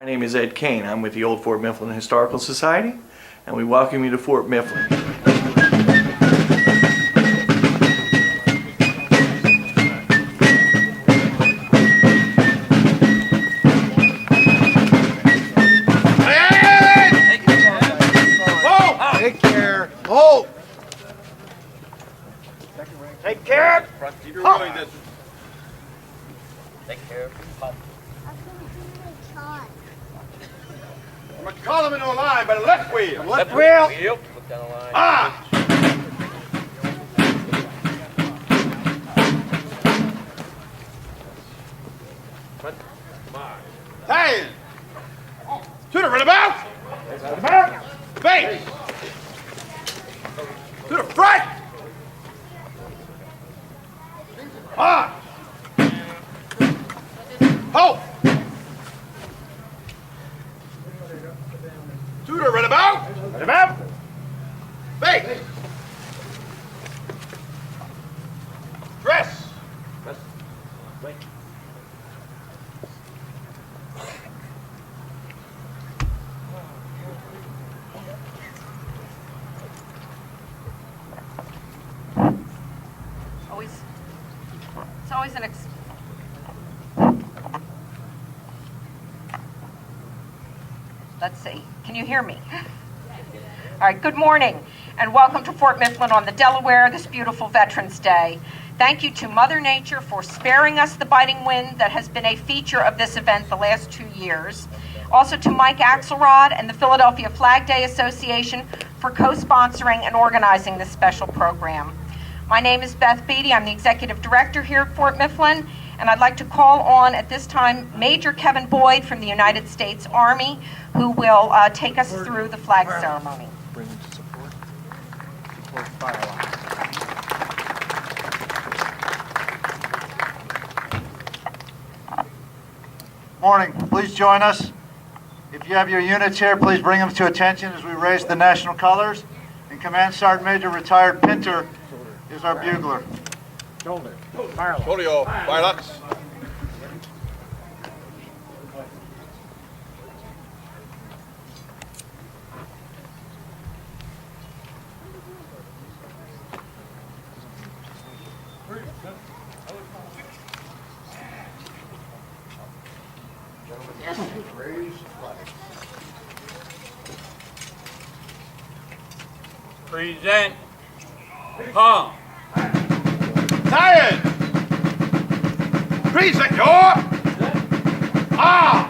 My name is Ed Kane. I'm with the Old Fort Mifflin Historical Society, and we welcome you to Fort Mifflin. Take care. Hold. Take care. Oh. Take care. I'm going to call him into a line by the left wheel. Left wheel. Look down the line. Ah! Hey! To the runabout! Base! To the front! Ah! Halt! To the runabout! Runabout! Base! Dress! Wait. It's always an Let's see. Can you hear me? All right, good morning, and welcome to Fort Mifflin on the Delaware this beautiful Veterans Day. Thank you to Mother Nature for sparing us the biting wind that has been a feature of this event the last 2 years. Also to Mike Axelrod and the Philadelphia Flag Day Association for co-sponsoring and organizing this special program. My name is Beth Beatty. I'm the Executive Director here at Fort Mifflin, and I'd like to call on, at this time, Major Kevin Boyd from the United States Army, who will take us through the flag ceremony. Bring them to support. Support fire line. Morning. Please join us. If you have your units here, please bring them to attention as we raise the national colors. And Command Sergeant Major Retired Pinter is our bugler. Shoulder. Fire line. Folio, Firelocks. Present. Palm. Tired! Present your... Ah!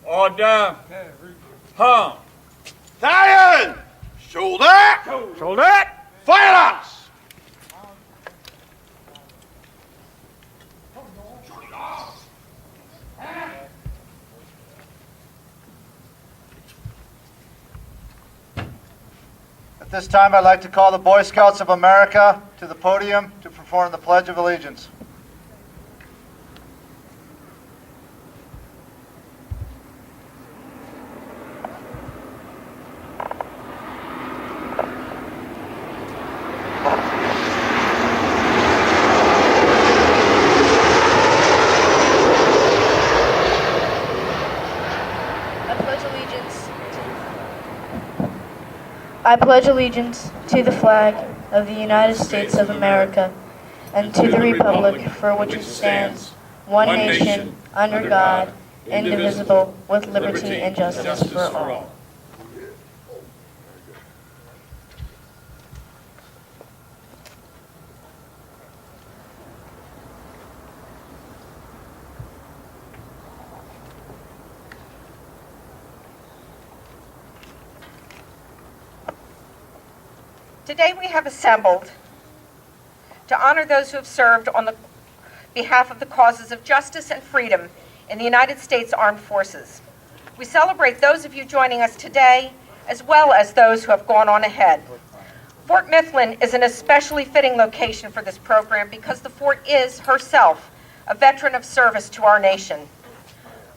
Order. Palm. Tired! Shoulder! Shoulder. Firelocks! At this time, I'd like to call the Boy Scouts of America to the podium to perform the Pledge of Allegiance. I pledge allegiance to the flag of the United States of America and to the republic for which it stands, one nation, under God, indivisible, with liberty and justice for all. Today we have assembled to honor those who have served on the behalf of the causes of justice and freedom in the United States Armed Forces. We celebrate those of you joining us today, as well as those who have gone on ahead. Fort Mifflin is an especially fitting location for this program because the fort is herself a veteran of service to our nation.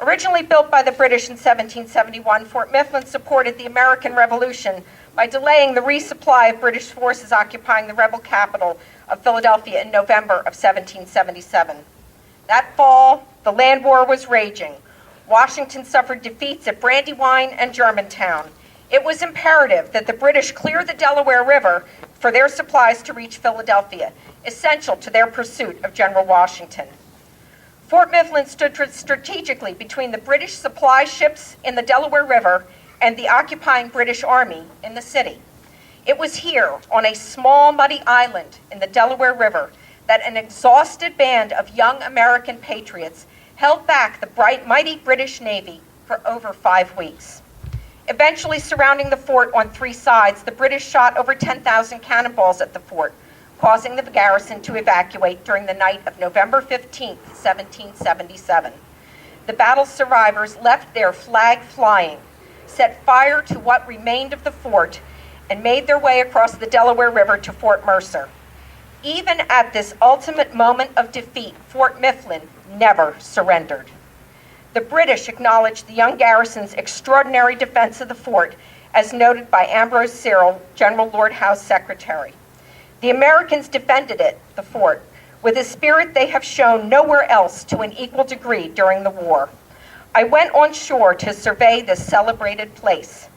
Originally built by the British in 1771, Fort Mifflin supported the American Revolution by delaying the resupply of British forces occupying the rebel capital of Philadelphia in November of 1777. That fall, the land war was raging. Washington suffered defeats at Brandywine and Germantown. It was imperative that the British clear the Delaware River for their supplies to reach Philadelphia, essential to their pursuit of General Washington. Fort Mifflin stood strategically between the British supply ships in the Delaware River and the occupying British Army in the city. It was here, on a small muddy island in the Delaware River, that an exhausted band of young American patriots held back the mighty British Navy for over 5 weeks. Eventually surrounding the fort on 3 sides, the British shot over 10,000 cannonballs at the fort, causing the garrison to evacuate during the night of November 15, 1777. The battle survivors left their flag flying, set fire to what remained of the fort, and made their way across the Delaware River to Fort Mercer. Even at this ultimate moment of defeat, Fort Mifflin never surrendered. The British acknowledged the young garrison's extraordinary defense of the fort, as noted by Ambrose Cyril, General Lord Howe's secretary. The Americans defended it, the fort, with a spirit they have shown nowhere else to an equal degree during the war. I went on shore to survey this celebrated place.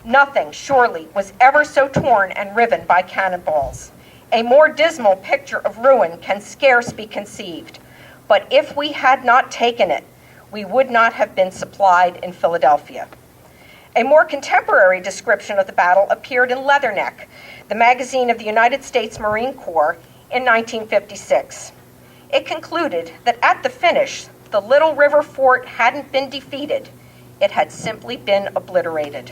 Nothing, surely, was ever so torn and riven by cannonballs. A more dismal picture of ruin can scarce be conceived. But if we had not taken it, we would not have been supplied in Philadelphia. A more contemporary description of the battle appeared in Leatherneck, the magazine of the United States Marine Corps, in 1956. It concluded that at the finish, the Little River Fort hadn't been defeated, it had simply been obliterated.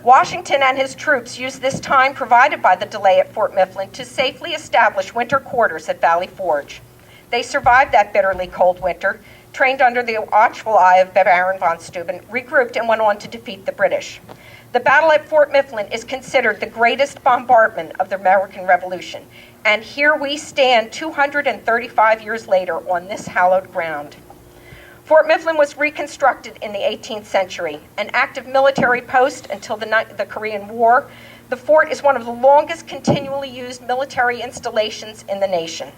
Washington and his troops used this time provided by the delay at Fort Mifflin to safely establish winter quarters at Valley Forge. They survived that bitterly cold winter, trained under the watchful eye of Baron von Steuben, regrouped and went on to defeat the British. The battle at Fort Mifflin is considered the greatest bombardment of the American Revolution, and here we stand 235 years later on this hallowed ground. Fort Mifflin was reconstructed in the 18th century, an active military post until the Korean War. The fort is one of the longest continually used military installations in the nation.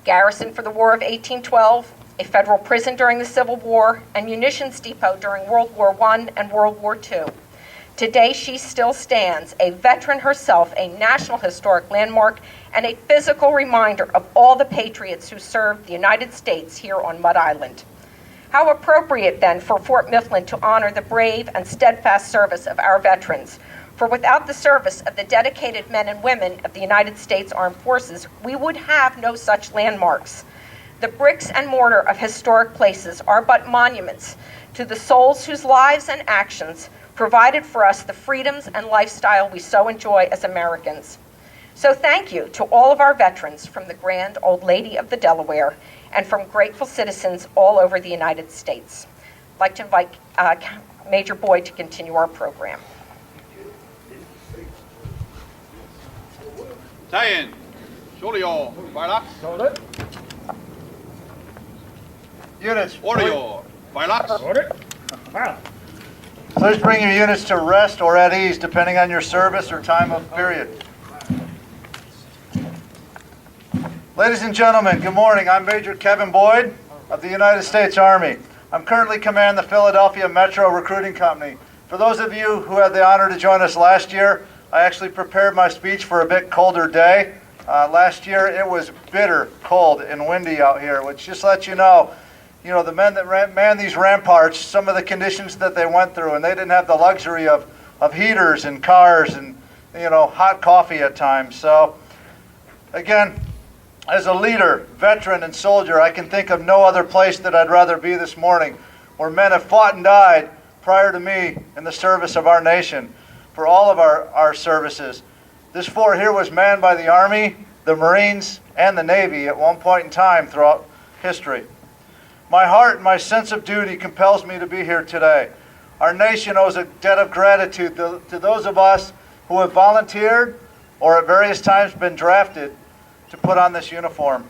Garrison for the War of 1812, a federal prison during the Civil War, and munitions depot during World War I and World War II. Today she still stands, a veteran herself, a National Historic Landmark, and a physical reminder of all the patriots who served the United States here on Mud Island. How appropriate then for Fort Mifflin to honor the brave and steadfast service of our veterans, for without the service of the dedicated men and women of the United States Armed Forces, we would have no such landmarks. The bricks and mortar of historic places are but monuments to the souls whose lives and actions provided for us the freedoms and lifestyle we so enjoy as Americans. So thank you to all of our veterans from the Grand Old Lady of the Delaware and from grateful citizens all over the United States. I'd like to invite Major Boyd to continue our program. Tayen. Shoulder your firearms. Shoulder. Units, Order your firearms. Order. Fire. please bring your units to rest or at ease, depending on your service or time of period. Ladies and gentlemen, good morning. I'm Major Kevin Boyd of the United States Army. I'm currently commanding the Philadelphia Metro Recruiting Company. For those of you who had the honor to join us last year, I actually prepared my speech for a bit colder day. Last year it was bitter, cold, and windy out here, which just lets you know, the men that man these ramparts, some of the conditions that they went through, and they didn't have the luxury of heaters and cars and, hot coffee at times. So, again, as a leader, veteran, and soldier, I can think of no other place that I'd rather be this morning, where men have fought and died prior to me in the service of our nation, for all of our services. This fort here was manned by the Army, the Marines, and the Navy at one point in time throughout history. My heart and my sense of duty compels me to be here today. Our nation owes a debt of gratitude to those of us who have volunteered or at various times been drafted to put on this uniform.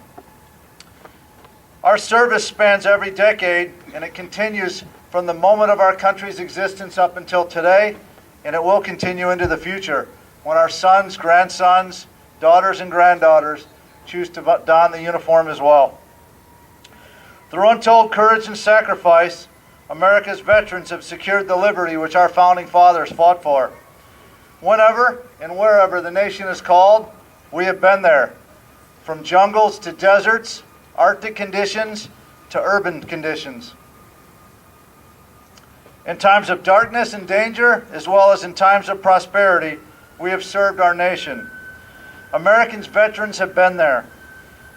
Our service spans every decade, and it continues from the moment of our country's existence up until today, and it will continue into the future when our sons, grandsons, daughters, and granddaughters choose to don the uniform as well. Through untold courage and sacrifice, America's veterans have secured the liberty which our founding fathers fought for. Whenever and wherever the nation is called, we have been there. From jungles to deserts, Arctic conditions to urban conditions. In times of darkness and danger, as well as in times of prosperity, we have served our nation. Americans' veterans have been there.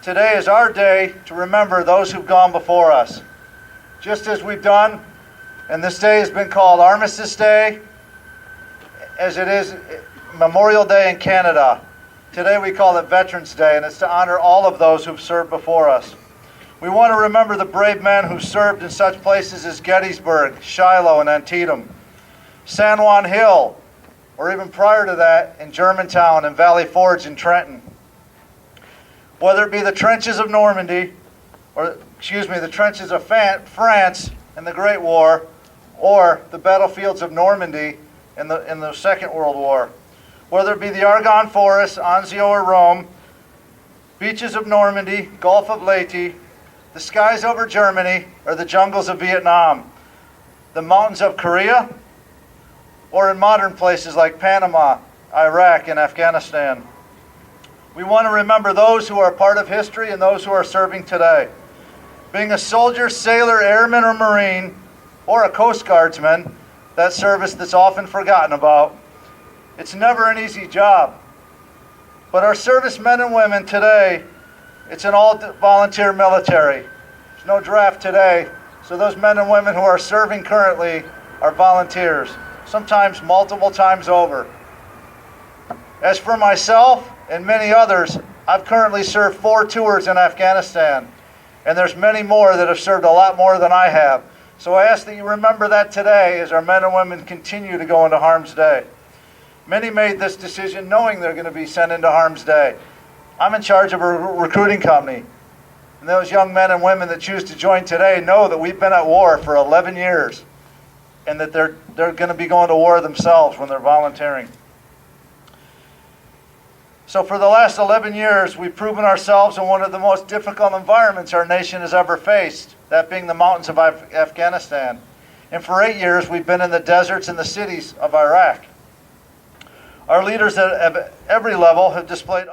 Today is our day to remember those who've gone before us. Just as we've done, and this day has been called Armistice Day, as it is Memorial Day in Canada. Today we call it Veterans Day, and it's to honor all of those who've served before us. We want to remember the brave men who served in such places as Gettysburg, Shiloh, and Antietam, San Juan Hill, or even prior to that in Germantown and Valley Forge in Trenton. Whether it be the trenches of Normandy, the trenches of France in the Great War, or the battlefields of Normandy in the Second World War. Whether it be the Argonne Forest, Anzio, or Rome, beaches of Normandy, Gulf of Leyte, the skies over Germany, or the jungles of Vietnam, the mountains of Korea, or in modern places like Panama, Iraq, and Afghanistan. We want to remember those who are part of history and those who are serving today. Being a soldier, sailor, airman, or Marine, or a Coast Guardsman, that service that's often forgotten about, it's never an easy job. But our servicemen and women today, it's an all-volunteer military. There's no draft today, so those men and women who are serving currently are volunteers, sometimes multiple times over. As for myself and many others, I've currently served 4 tours in Afghanistan, and there's many more that have served a lot more than I have. So I ask that you remember that today as our men and women continue to go into harm's day. Many made this decision knowing they're going to be sent into harm's day. I'm in charge of a recruiting company, and those young men and women that choose to join today know that we've been at war for 11 years, and that they're going to be going to war themselves when they're volunteering. So for the last 11 years, we've proven ourselves in one of the most difficult environments our nation has ever faced, that being the mountains of Afghanistan. And for 8 years, we've been in the deserts and the cities of Iraq. Our leaders at every level have displayed